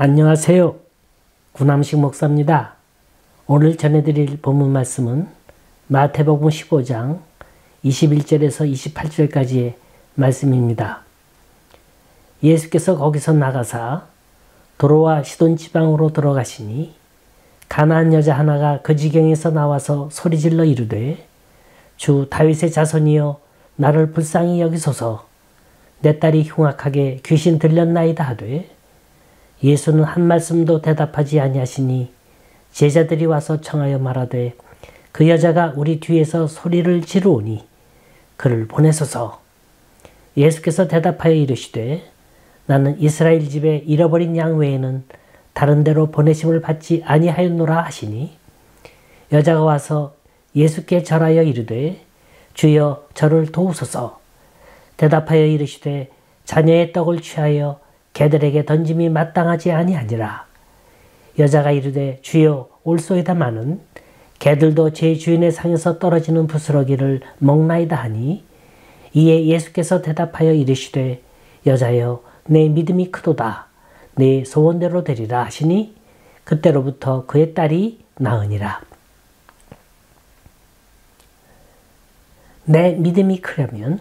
안녕하세요. 구남식 목사입니다. 오늘 전해드릴 본문 말씀은 마태복음 15장 21절에서 28절까지의 말씀입니다. 예수께서 거기서 나가사 도로와 시돈 지방으로 들어가시니 가나안 여자 하나가 그 지경에서 나와서 소리질러 이르되 주 다윗의 자손이여 나를 불쌍히 여기소서 내 딸이 흉악하게 귀신 들렸나이다 하되 예수는 한 말씀도 대답하지 아니하시니 제자들이 와서 청하여 말하되 그 여자가 우리 뒤에서 소리를 지르오니 그를 보내소서. 예수께서 대답하여 이르시되 나는 이스라엘 집에 잃어버린 양 외에는 다른 데로 보내심을 받지 아니하였노라 하시니 여자가 와서 예수께 절하여 이르되 주여 저를 도우소서. 대답하여 이르시되 자녀의 떡을 취하여 개들에게 던짐이 마땅하지 아니하니라. 여자가 이르되 주여 올소이다마는 개들도 제 주인의 상에서 떨어지는 부스러기를 먹나이다 하니 이에 예수께서 대답하여 이르시되 여자여 내 믿음이 크도다. 내 소원대로 되리라 하시니 그때로부터 그의 딸이 나으니라. 내 믿음이 크려면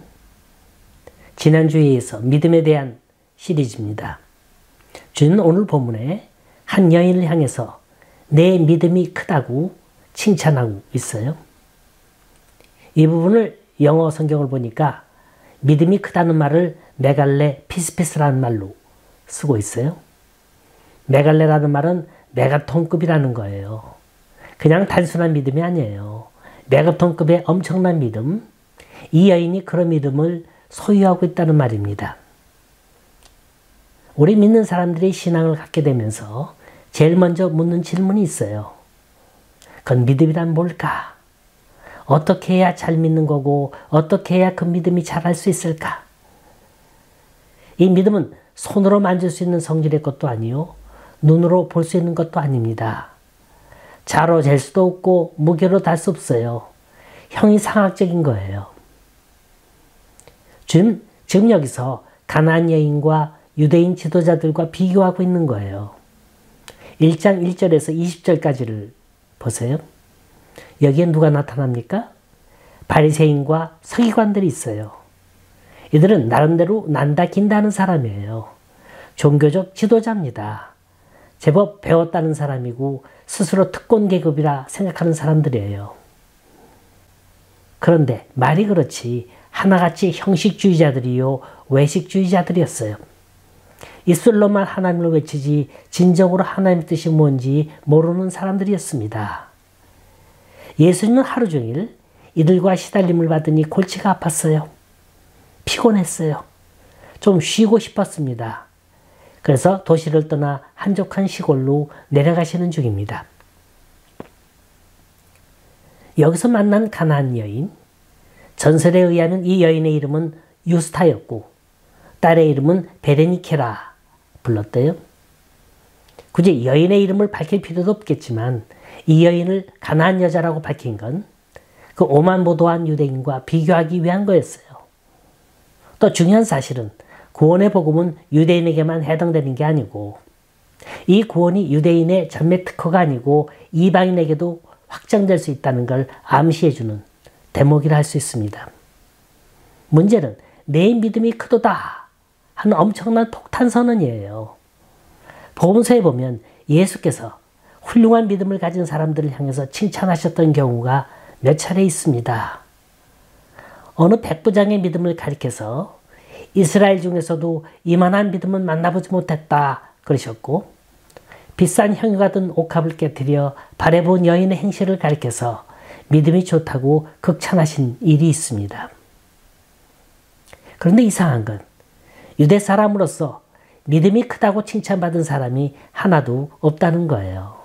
지난주에 이어서 믿음에 대한 시리즈입니다. 주는 오늘 본문에 한 여인을 향해서 내 믿음이 크다고 칭찬하고 있어요. 이 부분을 영어 성경을 보니까 믿음이 크다는 말을 메갈레 피스피스라는 말로 쓰고 있어요. 메갈레라는 말은 메가톤급이라는 거예요. 그냥 단순한 믿음이 아니에요. 메가톤급의 엄청난 믿음, 이 여인이 그런 믿음을 소유하고 있다는 말입니다. 우리 믿는 사람들이 신앙을 갖게 되면서 제일 먼저 묻는 질문이 있어요. 그건 믿음이란 뭘까? 어떻게 해야 잘 믿는 거고 어떻게 해야 그 믿음이 자랄 수 있을까? 이 믿음은 손으로 만질 수 있는 성질의 것도 아니요. 눈으로 볼 수 있는 것도 아닙니다. 자로 잴 수도 없고 무게로 달 수 없어요. 형이상학적인 거예요. 지금 여기서 가나안 여인과 유대인 지도자들과 비교하고 있는 거예요. 1장 1절에서 20절까지를 보세요. 여기에 누가 나타납니까? 바리새인과 서기관들이 있어요. 이들은 나름대로 난다 긴다는 사람이에요. 종교적 지도자입니다. 제법 배웠다는 사람이고 스스로 특권 계급이라 생각하는 사람들이에요. 그런데 말이 그렇지 하나같이 형식주의자들이요 외식주의자들이었어요. 입술로만 하나님을 외치지 진정으로 하나님의 뜻이 뭔지 모르는 사람들이었습니다. 예수님은 하루 종일 이들과 시달림을 받으니 골치가 아팠어요. 피곤했어요. 좀 쉬고 싶었습니다. 그래서 도시를 떠나 한적한 시골로 내려가시는 중입니다. 여기서 만난 가나안 여인, 전설에 의하면 이 여인의 이름은 유스타였고 딸의 이름은 베레니케라 불렀대요. 굳이 여인의 이름을 밝힐 필요도 없겠지만 이 여인을 가나안 여자라고 밝힌 건 그 오만보도한 유대인과 비교하기 위한 거였어요. 또 중요한 사실은 구원의 복음은 유대인에게만 해당되는 게 아니고 이 구원이 유대인의 전매 특허가 아니고 이방인에게도 확장될 수 있다는 걸 암시해주는 대목이라 할 수 있습니다. 문제는 내 믿음이 크도다 하는 엄청난 폭탄 선언이에요. 복음서에 보면 예수께서 훌륭한 믿음을 가진 사람들을 향해서 칭찬하셨던 경우가 몇 차례 있습니다. 어느 백부장의 믿음을 가리켜서 이스라엘 중에서도 이만한 믿음은 만나보지 못했다 그러셨고 비싼 형유가 든 옥합을 깨뜨려 바라본 여인의 행실을 가리켜서 믿음이 좋다고 극찬하신 일이 있습니다. 그런데 이상한 건 유대 사람으로서 믿음이 크다고 칭찬받은 사람이 하나도 없다는 거예요.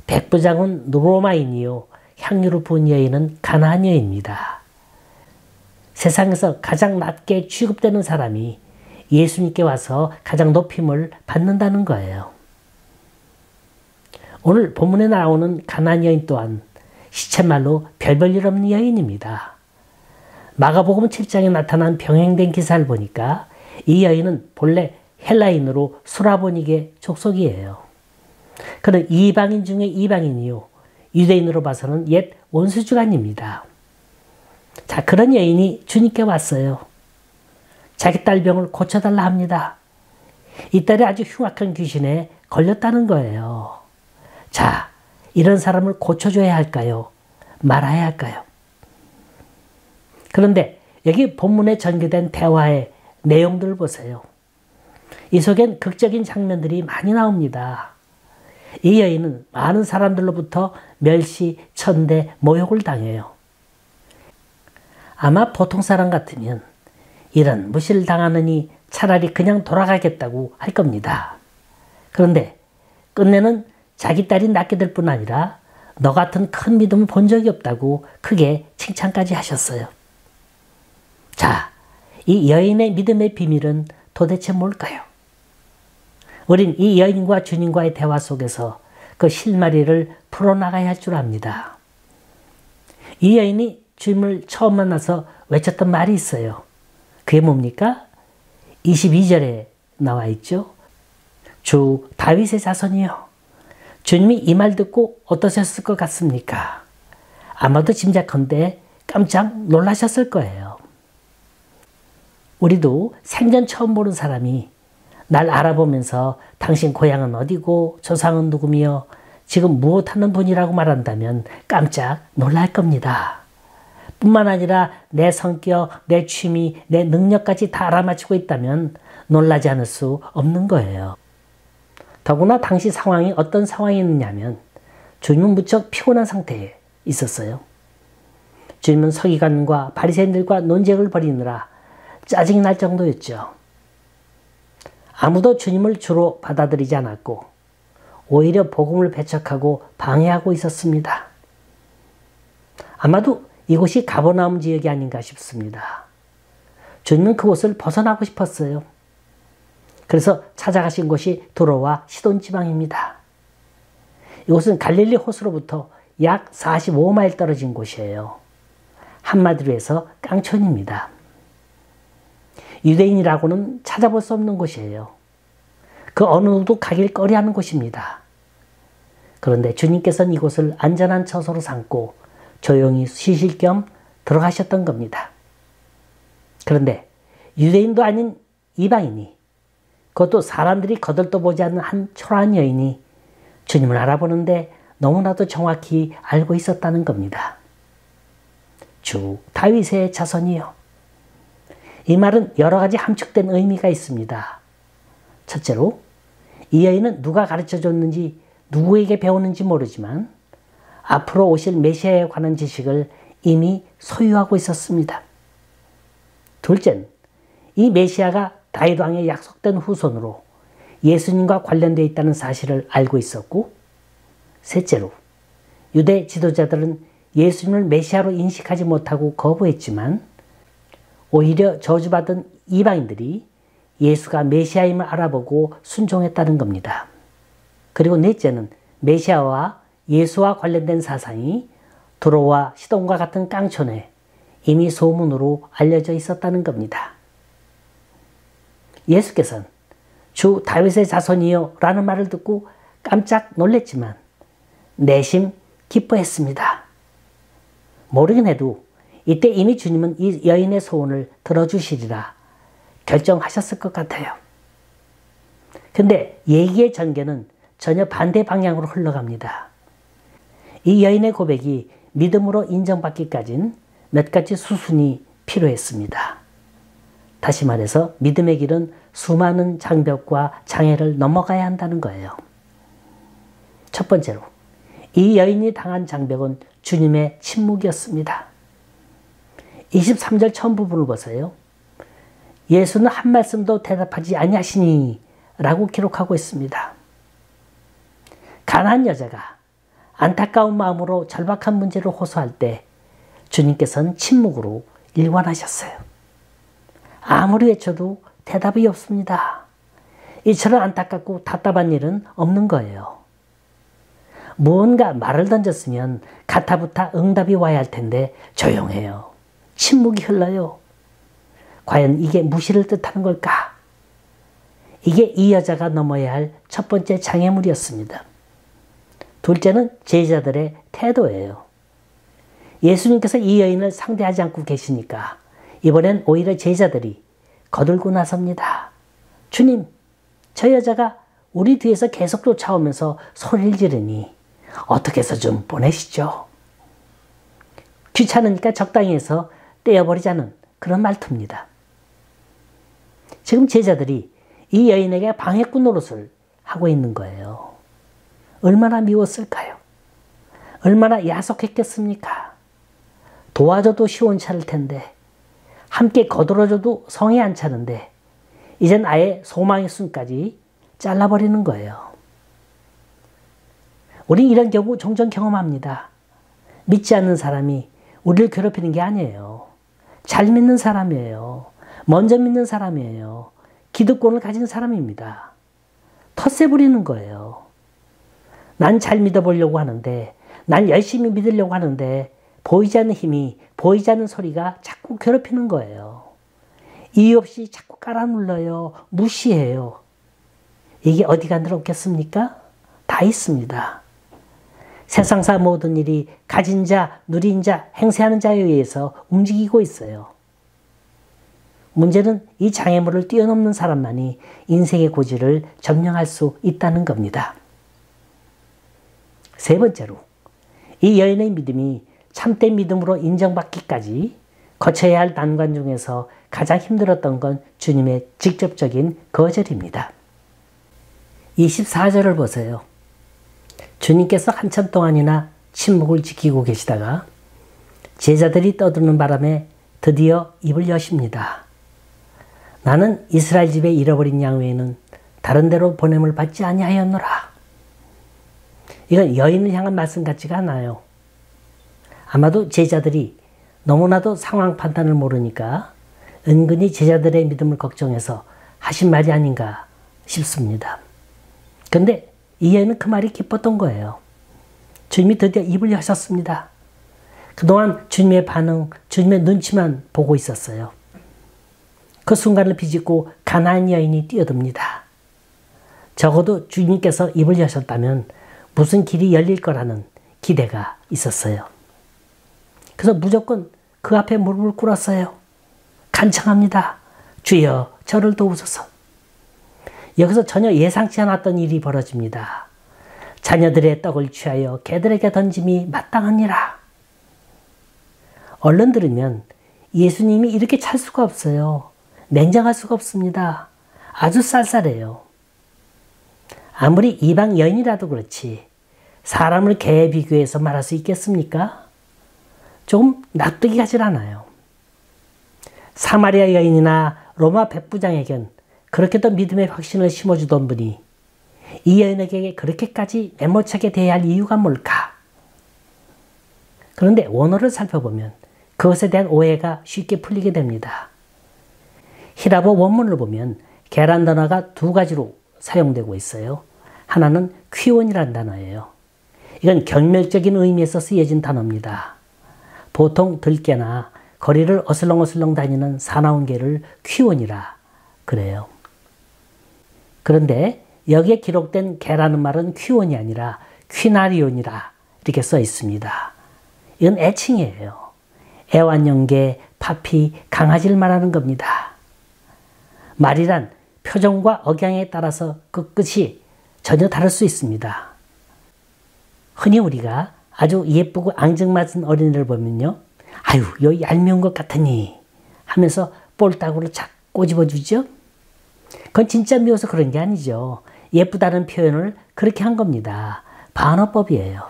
백부장은 로마인이요 향유를 부은 여인은 가나안 여인입니다. 세상에서 가장 낮게 취급되는 사람이 예수님께 와서 가장 높임을 받는다는 거예요. 오늘 본문에 나오는 가나안 여인 또한 시쳇말로 별 볼 일 없는 여인입니다. 마가복음 7장에 나타난 병행된 기사를 보니까 이 여인은 본래 헬라인으로 수라보닉의 족속이에요. 그는 이방인 중에 이방인이요, 유대인으로 봐서는 옛 원수주간입니다. 자, 그런 여인이 주님께 왔어요. 자기 딸 병을 고쳐달라 합니다. 이 딸이 아주 흉악한 귀신에 걸렸다는 거예요. 자, 이런 사람을 고쳐줘야 할까요? 말아야 할까요? 그런데 여기 본문에 전개된 대화의 내용들을 보세요. 이 속엔 극적인 장면들이 많이 나옵니다. 이 여인은 많은 사람들로부터 멸시, 천대, 모욕을 당해요. 아마 보통 사람 같으면 이런 무시를 당하느니 차라리 그냥 돌아가겠다고 할 겁니다. 그런데 끝내는 자기 딸이 낫게 될 뿐 아니라 너 같은 큰 믿음을 본 적이 없다고 크게 칭찬까지 하셨어요. 자, 이 여인의 믿음의 비밀은 도대체 뭘까요? 우린 이 여인과 주님과의 대화 속에서 그 실마리를 풀어나가야 할 줄 압니다. 이 여인이 주님을 처음 만나서 외쳤던 말이 있어요. 그게 뭡니까? 22절에 나와 있죠. 주 다윗의 자손이요. 주님이 이 말 듣고 어떠셨을 것 같습니까? 아마도 짐작컨대 깜짝 놀라셨을 거예요. 우리도 생전 처음 보는 사람이 날 알아보면서 당신 고향은 어디고 조상은 누구며 지금 무엇하는 분이라고 말한다면 깜짝 놀랄 겁니다. 뿐만 아니라 내 성격, 내 취미, 내 능력까지 다 알아맞히고 있다면 놀라지 않을 수 없는 거예요. 더구나 당시 상황이 어떤 상황이었느냐면 주님은 무척 피곤한 상태에 있었어요. 주님은 서기관과 바리새인들과 논쟁을 벌이느라 짜증이 날 정도였죠. 아무도 주님을 주로 받아들이지 않았고 오히려 복음을 배척하고 방해하고 있었습니다. 아마도 이곳이 가버나움 지역이 아닌가 싶습니다. 주님은 그곳을 벗어나고 싶었어요. 그래서 찾아가신 곳이 두로와 시돈 지방입니다. 이곳은 갈릴리 호수로부터 약 45마일 떨어진 곳이에요. 한마디로 해서 깡촌입니다. 유대인이라고는 찾아볼 수 없는 곳이에요. 그 어느 누구도 가길 꺼려하는 곳입니다. 그런데 주님께서는 이곳을 안전한 처소로 삼고 조용히 쉬실 겸 들어가셨던 겁니다. 그런데 유대인도 아닌 이방인이, 그것도 사람들이 거들떠보지 않는 한 초라한 여인이 주님을 알아보는데 너무나도 정확히 알고 있었다는 겁니다. 주 다윗의 자손이요. 이 말은 여러 가지 함축된 의미가 있습니다. 첫째로 이 여인은 누가 가르쳐줬는지 누구에게 배웠는지 모르지만 앞으로 오실 메시아에 관한 지식을 이미 소유하고 있었습니다. 둘째는 이 메시아가 다윗 왕의 약속된 후손으로 예수님과 관련되어 있다는 사실을 알고 있었고, 셋째로 유대 지도자들은 예수님을 메시아로 인식하지 못하고 거부했지만 오히려 저주받은 이방인들이 예수가 메시아임을 알아보고 순종했다는 겁니다. 그리고 넷째는 메시아와 예수와 관련된 사상이 두로와 시돈과 같은 깡촌에 이미 소문으로 알려져 있었다는 겁니다. 예수께서는 주 다윗의 자손이요 라는 말을 듣고 깜짝 놀랐지만 내심 기뻐했습니다. 모르긴 해도 이때 이미 주님은 이 여인의 소원을 들어주시리라 결정하셨을 것 같아요. 근데 얘기의 전개는 전혀 반대 방향으로 흘러갑니다. 이 여인의 고백이 믿음으로 인정받기까지는 몇 가지 수순이 필요했습니다. 다시 말해서 믿음의 길은 수많은 장벽과 장애를 넘어가야 한다는 거예요. 첫 번째로 이 여인이 당한 장벽은 주님의 침묵이었습니다. 23절 처음 부분을 보세요. 예수는 한 말씀도 대답하지 아니하시니 라고 기록하고 있습니다. 가난한 여자가 안타까운 마음으로 절박한 문제를 호소할 때 주님께서는 침묵으로 일관하셨어요. 아무리 외쳐도 대답이 없습니다. 이처럼 안타깝고 답답한 일은 없는 거예요. 무언가 말을 던졌으면 가타부타 응답이 와야 할 텐데 조용해요. 침묵이 흘러요. 과연 이게 무시를 뜻하는 걸까? 이게 이 여자가 넘어야 할 첫 번째 장애물이었습니다. 둘째는 제자들의 태도예요. 예수님께서 이 여인을 상대하지 않고 계시니까 이번엔 오히려 제자들이 거들고 나섭니다. 주님, 저 여자가 우리 뒤에서 계속 쫓아오면서 소리를 지르니 어떻게 해서 좀 보내시죠. 귀찮으니까 적당히 해서 떼어버리자는 그런 말투입니다. 지금 제자들이 이 여인에게 방해꾼 노릇을 하고 있는 거예요. 얼마나 미웠을까요? 얼마나 야속했겠습니까? 도와줘도 시원찮을 텐데, 함께 거들어줘도 성이 안 차는데 이젠 아예 소망의 순까지 잘라버리는 거예요. 우린 이런 경우 종종 경험합니다. 믿지 않는 사람이 우리를 괴롭히는 게 아니에요. 잘 믿는 사람이에요. 먼저 믿는 사람이에요. 기득권을 가진 사람입니다. 텃세 부리는 거예요. 난 잘 믿어보려고 하는데, 난 열심히 믿으려고 하는데 보이지 않는 힘이, 보이지 않는 소리가 자꾸 괴롭히는 거예요. 이유 없이 자꾸 깔아눌러요. 무시해요. 이게 어디가 늘었겠습니까? 다 있습니다. 세상사 모든 일이 가진 자, 누린 자, 행세하는 자에 의해서 움직이고 있어요. 문제는 이 장애물을 뛰어넘는 사람만이 인생의 고지를 점령할 수 있다는 겁니다. 세 번째로, 이 여인의 믿음이 참된 믿음으로 인정받기까지 거쳐야 할 난관 중에서 가장 힘들었던 건 주님의 직접적인 거절입니다. 24절을 보세요. 주님께서 한참 동안이나 침묵을 지키고 계시다가 제자들이 떠드는 바람에 드디어 입을 여십니다. 나는 이스라엘 집에 잃어버린 양 외에는 다른 데로 보냄을 받지 아니하였노라. 이건 여인을 향한 말씀 같지가 않아요. 아마도 제자들이 너무나도 상황 판단을 모르니까 은근히 제자들의 믿음을 걱정해서 하신 말이 아닌가 싶습니다. 그런데 이 여인은 그 말이 기뻤던 거예요. 주님이 드디어 입을 여셨습니다. 그동안 주님의 반응, 주님의 눈치만 보고 있었어요. 그 순간을 비집고 가나안 여인이 뛰어듭니다. 적어도 주님께서 입을 여셨다면 무슨 길이 열릴 거라는 기대가 있었어요. 그래서 무조건 그 앞에 무릎을 꿇었어요. 간청합니다. 주여, 저를 도우소서. 여기서 전혀 예상치 않았던 일이 벌어집니다. 자녀들의 떡을 취하여 개들에게 던짐이 마땅하니라. 얼른 들으면 예수님이 이렇게 찰 수가 없어요. 냉정할 수가 없습니다. 아주 쌀쌀해요. 아무리 이방 여인이라도 그렇지 사람을 개에 비교해서 말할 수 있겠습니까? 조금 납득이 가질 않아요. 사마리아 여인이나 로마 백부장에겐 그렇게도 믿음의 확신을 심어주던 분이 이 여인에게 그렇게까지 매몰차게 대해야 할 이유가 뭘까? 그런데 원어를 살펴보면 그것에 대한 오해가 쉽게 풀리게 됩니다. 히라보 원문을 보면 계란 단어가 두 가지로 사용되고 있어요. 하나는 퀴온이라는 단어예요. 이건 경멸적인 의미에서 쓰여진 단어입니다. 보통 들개나 거리를 어슬렁어슬렁 다니는 사나운 개를 퀴온이라 그래요. 그런데 여기에 기록된 개라는 말은 퀴온이 아니라 퀴나리온이라 이렇게 써 있습니다. 이건 애칭이에요. 애완용개, 파피, 강아지를 말하는 겁니다. 말이란 표정과 억양에 따라서 그 끝이 전혀 다를 수 있습니다. 흔히 우리가 아주 예쁘고 앙증맞은 어린이를 보면요. 아유, 요 얄미운 것 같으니 하면서 볼따구로 착 꼬집어주죠. 그건 진짜 미워서 그런 게 아니죠. 예쁘다는 표현을 그렇게 한 겁니다. 반어법이에요.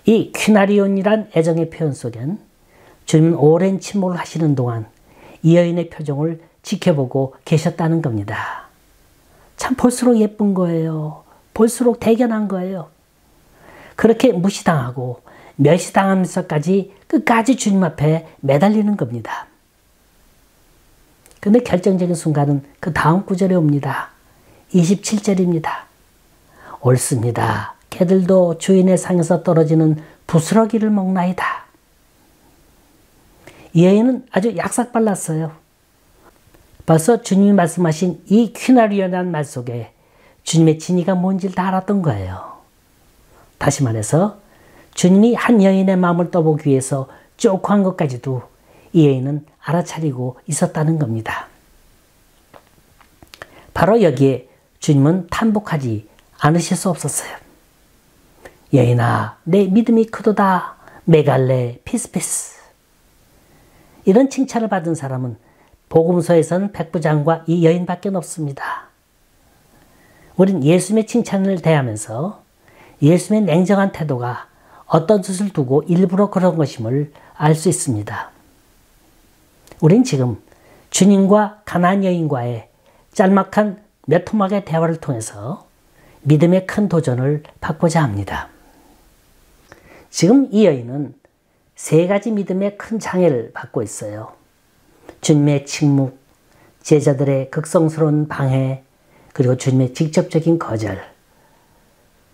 이 퀴나리온이란 애정의 표현 속엔 주님은 오랜 침묵을 하시는 동안 이 여인의 표정을 지켜보고 계셨다는 겁니다. 참 볼수록 예쁜 거예요. 볼수록 대견한 거예요. 그렇게 무시당하고 멸시당하면서까지 끝까지 주님 앞에 매달리는 겁니다. 근데 결정적인 순간은 그 다음 구절에 옵니다. 27절입니다. 옳습니다. 개들도 주인의 상에서 떨어지는 부스러기를 먹나이다. 이 여인은 아주 약삭발랐어요. 벌써 주님이 말씀하신 이 퀴나리오라는 말 속에 주님의 진의가 뭔지를 다 알았던 거예요. 다시 말해서 주님이 한 여인의 마음을 떠보기 위해서 쪼고 한 것까지도 이 여인은 알아차리고 있었다는 겁니다. 바로 여기에 주님은 탄복하지 않으실 수 없었어요. 여인아, 내 믿음이 크도다. 메갈레 피스피스. 이런 칭찬을 받은 사람은 복음서에서는 백부장과 이 여인밖에 없습니다. 우린 예수님의 칭찬을 대하면서 예수님의 냉정한 태도가 어떤 뜻을 두고 일부러 그런 것임을 알 수 있습니다. 우린 지금 주님과 가나안 여인과의 짤막한 몇 토막의 대화를 통해서 믿음의 큰 도전을 받고자 합니다. 지금 이 여인은 세 가지 믿음의 큰 장애를 받고 있어요. 주님의 침묵, 제자들의 극성스러운 방해, 그리고 주님의 직접적인 거절.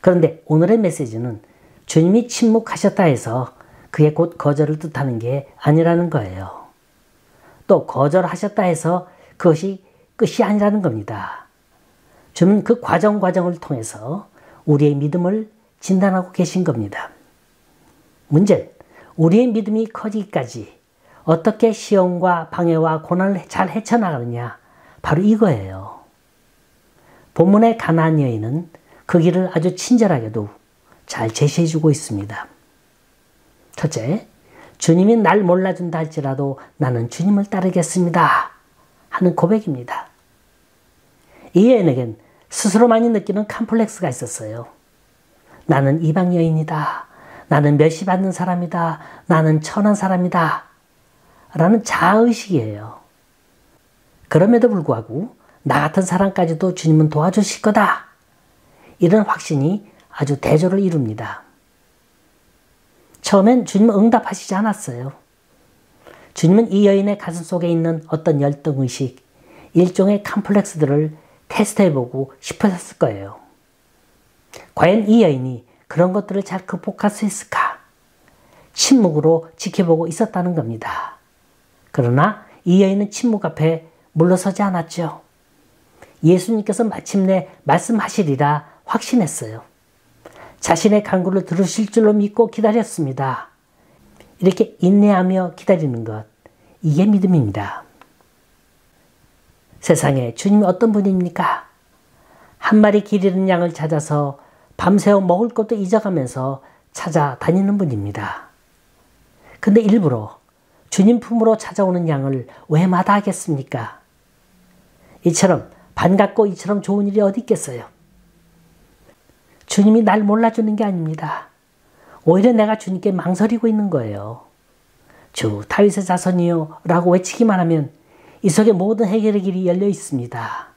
그런데 오늘의 메시지는 주님이 침묵하셨다 해서 그게 곧 거절을 뜻하는 게 아니라는 거예요. 또 거절하셨다 해서 그것이 끝이 아니라는 겁니다. 주는 그 과정을 통해서 우리의 믿음을 진단하고 계신 겁니다. 문제는 우리의 믿음이 커지기까지 어떻게 시험과 방해와 고난을 잘 헤쳐나가느냐, 바로 이거예요. 본문의 가나안 여인은 그 길을 아주 친절하게도 잘 제시해주고 있습니다. 첫째, 주님이 날 몰라준다 할지라도 나는 주님을 따르겠습니다 하는 고백입니다. 이 여인에겐 스스로만이 느끼는 컴플렉스가 있었어요. 나는 이방 여인이다. 나는 멸시받는 사람이다. 나는 천한 사람이다. 라는 자아의식이에요. 그럼에도 불구하고 나 같은 사람까지도 주님은 도와주실 거다. 이런 확신이 아주 대조를 이룹니다. 처음엔 주님은 응답하시지 않았어요. 주님은 이 여인의 가슴 속에 있는 어떤 열등의식, 일종의 컴플렉스들을 테스트해보고 싶으셨을 거예요. 과연 이 여인이 그런 것들을 잘 극복할 수 있을까? 침묵으로 지켜보고 있었다는 겁니다. 그러나 이 여인은 침묵 앞에 물러서지 않았죠. 예수님께서 마침내 말씀하시리라 확신했어요. 자신의 간구를 들으실 줄로 믿고 기다렸습니다. 이렇게 인내하며 기다리는 것, 이게 믿음입니다. 세상에 주님이 어떤 분입니까? 한 마리 길 잃은 양을 찾아서 밤새워 먹을 것도 잊어가면서 찾아다니는 분입니다. 근데 일부러 주님 품으로 찾아오는 양을 왜 마다하겠습니까? 이처럼 반갑고 이처럼 좋은 일이 어디 있겠어요? 주님이 날 몰라주는 게 아닙니다. 오히려 내가 주님께 망설이고 있는 거예요. 주 다윗의 자손이요 라고 외치기만 하면 이 속에 모든 해결의 길이 열려 있습니다.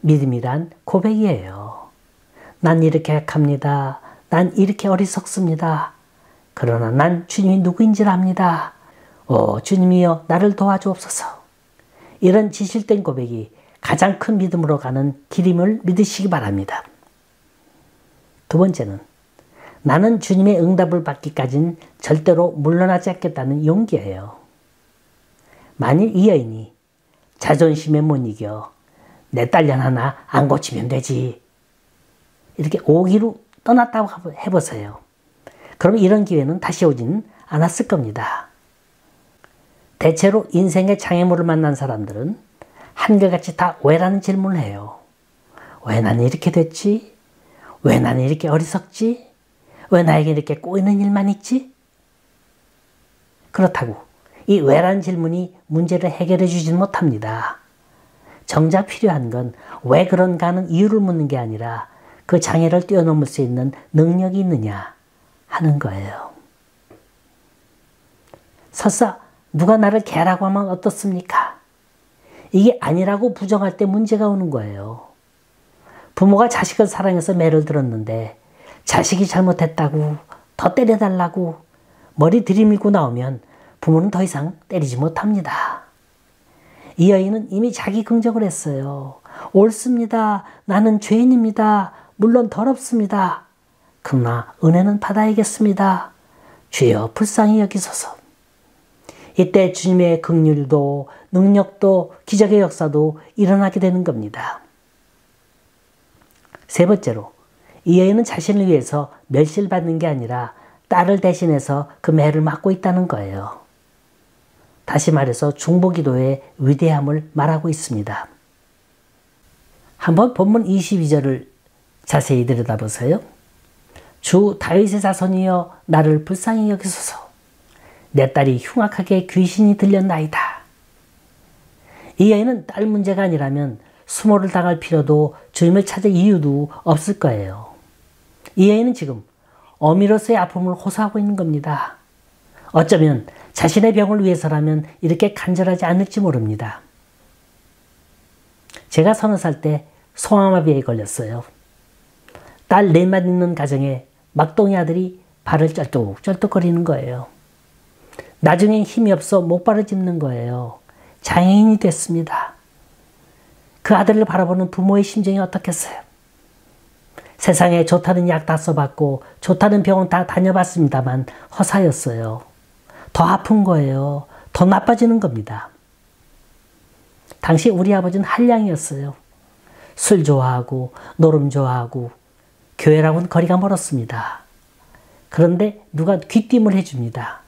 믿음이란 고백이에요. 난 이렇게 약합니다. 난 이렇게 어리석습니다. 그러나 난 주님이 누구인지를 압니다. 주님이여 나를 도와주옵소서. 이런 진실된 고백이 가장 큰 믿음으로 가는 길임을 믿으시기 바랍니다. 두 번째는 나는 주님의 응답을 받기까지는 절대로 물러나지 않겠다는 용기예요. 만일 이 여인이 자존심에 못 이겨 내 딸년 하나 안 고치면 되지 이렇게 오기로 떠났다고 해보세요. 그럼 이런 기회는 다시 오지는 않았을 겁니다. 대체로 인생의 장애물을 만난 사람들은 한결같이 다 왜라는 질문을 해요. 왜 나는 이렇게 됐지? 왜 나는 이렇게 어리석지? 왜 나에게 이렇게 꼬이는 일만 있지? 그렇다고 이 왜라는 질문이 문제를 해결해 주진 못합니다. 정작 필요한 건 왜 그런가 하는 이유를 묻는 게 아니라 그 장애를 뛰어넘을 수 있는 능력이 있느냐 하는 거예요. 설사 누가 나를 개라고 하면 어떻습니까? 이게 아니라고 부정할 때 문제가 오는 거예요. 부모가 자식을 사랑해서 매를 들었는데 자식이 잘못했다고 더 때려달라고 머리 들이밀고 나오면 부모는 더 이상 때리지 못합니다. 이 여인은 이미 자기 긍정을 했어요. 옳습니다. 나는 죄인입니다. 물론 더럽습니다. 그러나 은혜는 받아야겠습니다. 주여 불쌍히 여기소서. 이때 주님의 긍휼도 능력도 기적의 역사도 일어나게 되는 겁니다. 세 번째로, 이 여인은 자신을 위해서 멸시를 받는 게 아니라 딸을 대신해서 그 매를 맡고 있다는 거예요. 다시 말해서 중보기도의 위대함을 말하고 있습니다. 한번 본문 22절을 자세히 들여다보세요. 주 다윗의 자손이여 나를 불쌍히 여기소서. 내 딸이 흉악하게 귀신이 들렸나이다. 이 여인은 딸 문제가 아니라면 수모를 당할 필요도 주님을 찾을 이유도 없을 거예요. 이 여인은 지금 어미로서의 아픔을 호소하고 있는 겁니다. 어쩌면 자신의 병을 위해서라면 이렇게 간절하지 않을지 모릅니다. 제가 30살 때 소아마비에 걸렸어요. 딸 넷만 있는 가정에 막둥이 아들이 발을 쩔뚝쩔뚝거리는 거예요. 나중엔 힘이 없어 목발을 짚는 거예요. 장애인이 됐습니다. 그 아들을 바라보는 부모의 심정이 어떻겠어요? 세상에 좋다는 약 다 써봤고 좋다는 병원 다 다녀봤습니다만 허사였어요. 더 아픈 거예요. 더 나빠지는 겁니다. 당시 우리 아버지는 한량이었어요. 술 좋아하고 노름 좋아하고 교회랑은 거리가 멀었습니다. 그런데 누가 귀띔을 해줍니다.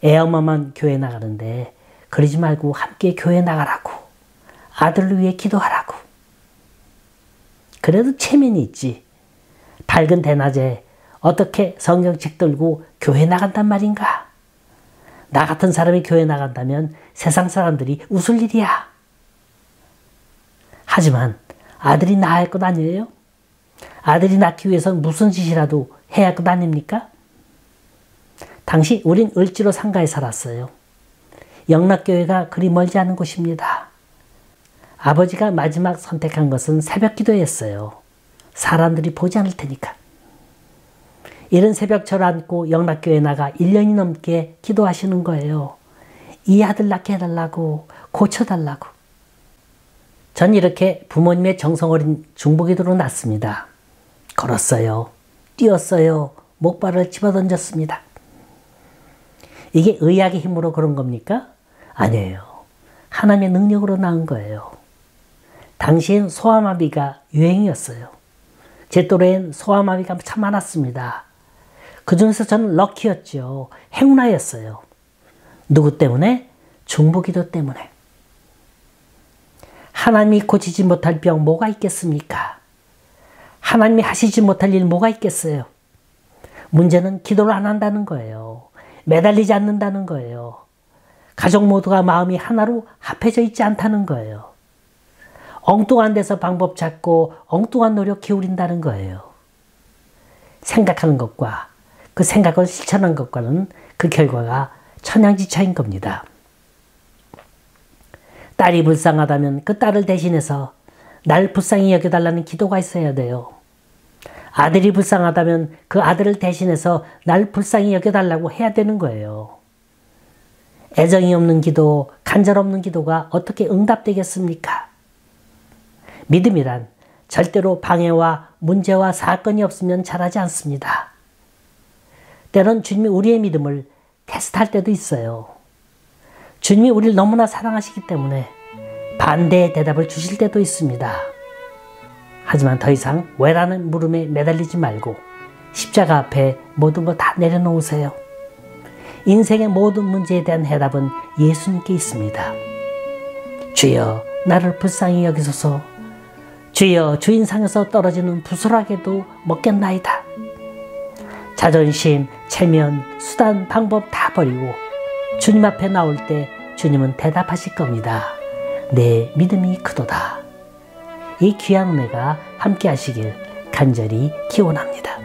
애엄마만 교회 나가는데 그러지 말고 함께 교회 나가라고. 아들을 위해 기도하라고. 그래도 체면이 있지. 밝은 대낮에 어떻게 성경책 들고 교회 나간단 말인가? 나 같은 사람이 교회 나간다면 세상 사람들이 웃을 일이야. 하지만 아들이 낳아야 할 것 아니에요? 아들이 낳기 위해서는 무슨 짓이라도 해야 할 것 아닙니까? 당시 우린 을지로 상가에 살았어요. 영락교회가 그리 멀지 않은 곳입니다. 아버지가 마지막 선택한 것은 새벽 기도였어요. 사람들이 보지 않을 테니까. 이른 새벽 절 안고 영락교회 나가 1년이 넘게 기도하시는 거예요. 이 아들 낳게 해달라고, 고쳐달라고. 전 이렇게 부모님의 정성 어린 중보기도로 낳습니다. 걸었어요. 뛰었어요. 목발을 집어던졌습니다. 이게 의학의 힘으로 그런 겁니까? 아니에요. 하나님의 능력으로 낳은 거예요. 당시엔 소아마비가 유행이었어요. 제 또래엔 소아마비가 참 많았습니다. 그 중에서 저는 럭키였죠. 행운아였어요. 누구 때문에? 중보기도 때문에. 하나님이 고치지 못할 병 뭐가 있겠습니까? 하나님이 하시지 못할 일 뭐가 있겠어요? 문제는 기도를 안 한다는 거예요. 매달리지 않는다는 거예요. 가족 모두가 마음이 하나로 합해져 있지 않다는 거예요. 엉뚱한 데서 방법 찾고 엉뚱한 노력 기울인다는 거예요. 생각하는 것과 그 생각을 실천한 것과는 그 결과가 천양지차인 겁니다. 딸이 불쌍하다면 그 딸을 대신해서 날 불쌍히 여겨달라는 기도가 있어야 돼요. 아들이 불쌍하다면 그 아들을 대신해서 날 불쌍히 여겨달라고 해야 되는 거예요. 애정이 없는 기도, 간절 없는 기도가 어떻게 응답되겠습니까? 믿음이란 절대로 방해와 문제와 사건이 없으면 자라지 않습니다. 때론 주님이 우리의 믿음을 테스트할 때도 있어요. 주님이 우리를 너무나 사랑하시기 때문에 반대의 대답을 주실 때도 있습니다. 하지만 더 이상 왜라는 물음에 매달리지 말고 십자가 앞에 모든 거 다 내려놓으세요. 인생의 모든 문제에 대한 해답은 예수님께 있습니다. 주여 나를 불쌍히 여기소서. 주여 주인상에서 떨어지는 부스라게도 먹겠나이다. 자존심, 체면, 수단, 방법 다 버리고 주님 앞에 나올 때 주님은 대답하실 겁니다. 내 믿음이 크도다. 이 귀한 은혜가 함께 하시길 간절히 기원합니다.